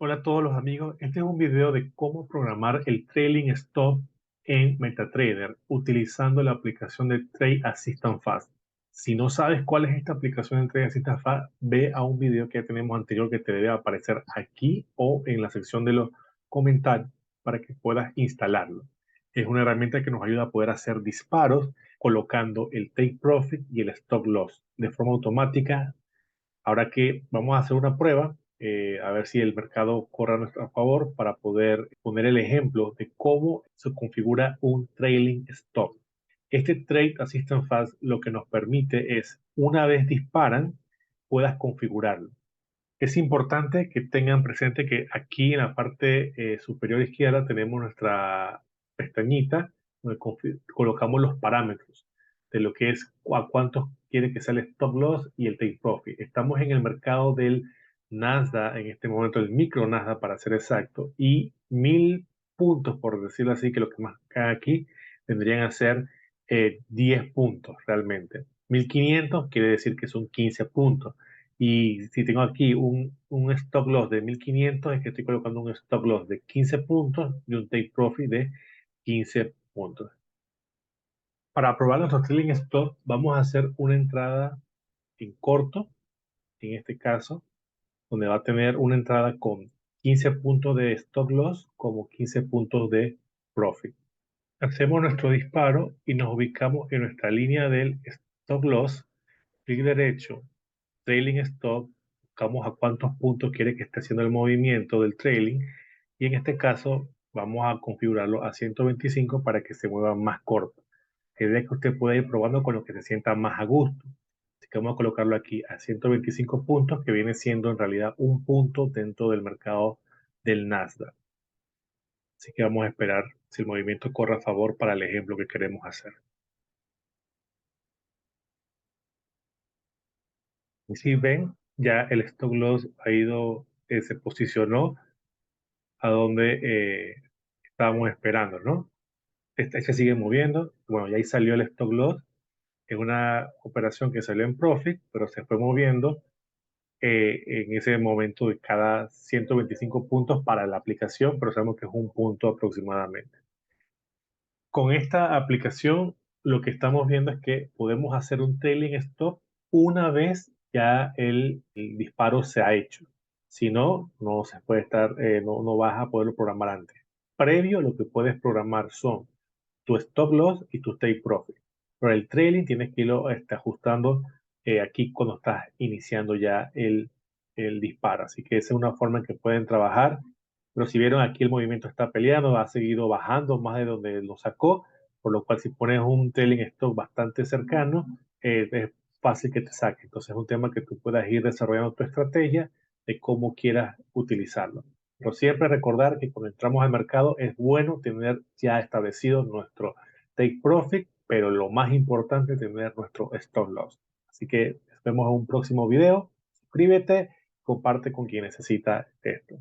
Hola a todos los amigos, este es un video de cómo programar el Trailing Stop en MetaTrader utilizando la aplicación de Trade Assistant Fast. Si no sabes cuál es esta aplicación de Trade Assistant Fast, ve a un video que ya tenemos anterior que te debe aparecer aquí o en la sección de los comentarios para que puedas instalarlo. Es una herramienta que nos ayuda a poder hacer disparos colocando el Take Profit y el Stop Loss de forma automática. Ahora que vamos a hacer una prueba, a ver si el mercado corre a nuestro favor para poder poner el ejemplo de cómo se configura un trailing stop. Este Trade Assistant Fast lo que nos permite es, una vez disparan, puedas configurarlo. Es importante que tengan presente que aquí en la parte superior izquierda tenemos nuestra pestañita donde colocamos los parámetros de lo que es a cuántos quiere que sea el stop loss y el take profit. Estamos en el mercado del Nasdaq, en este momento el micro Nasdaq para ser exacto, y 1000 puntos, por decirlo así, que lo que más cae aquí tendrían a ser 10 puntos realmente. 1500 quiere decir que son 15 puntos. Y si tengo aquí un stop loss de 1500, es que estoy colocando un stop loss de 15 puntos y un take profit de 15 puntos. Para probar nuestro trailing stop, vamos a hacer una entrada en corto, en este caso, donde va a tener una entrada con 15 puntos de stop loss como 15 puntos de profit. Hacemos nuestro disparo y nos ubicamos en nuestra línea del stop loss, clic derecho, trailing stop, buscamos a cuántos puntos quiere que esté haciendo el movimiento del trailing y en este caso vamos a configurarlo a 125 para que se mueva más corto. La idea es que usted pueda ir probando con lo que se sienta más a gusto. Así que vamos a colocarlo aquí a 125 puntos, que viene siendo en realidad un punto dentro del mercado del Nasdaq. Así que vamos a esperar si el movimiento corre a favor para el ejemplo que queremos hacer. Y si ven, ya el stop loss ha ido, se posicionó a donde estábamos esperando, ¿no? Este se sigue moviendo. Bueno, ya ahí salió el stop loss. Es una operación que salió en profit, pero se fue moviendo en ese momento de cada 125 puntos para la aplicación, pero sabemos que es un punto aproximadamente. Con esta aplicación, lo que estamos viendo es que podemos hacer un trailing stop una vez ya el disparo se ha hecho. Si no, no se puede estar, no vas a poderlo programar antes. Previo, lo que puedes programar son tu stop loss y tu take profit. Pero el trailing tienes que irlo ajustando aquí cuando estás iniciando ya el disparo. Así que esa es una forma en que pueden trabajar. Pero si vieron aquí el movimiento está peleando, ha seguido bajando más de donde lo sacó, por lo cual si pones un trailing stop bastante cercano, es fácil que te saque. Entonces es un tema que tú puedas ir desarrollando tu estrategia de cómo quieras utilizarlo. Pero siempre recordar que cuando entramos al mercado es bueno tener ya establecido nuestro take profit, pero lo más importante es tener nuestro stop loss. Así que nos vemos en un próximo video. Suscríbete, comparte con quien necesita esto.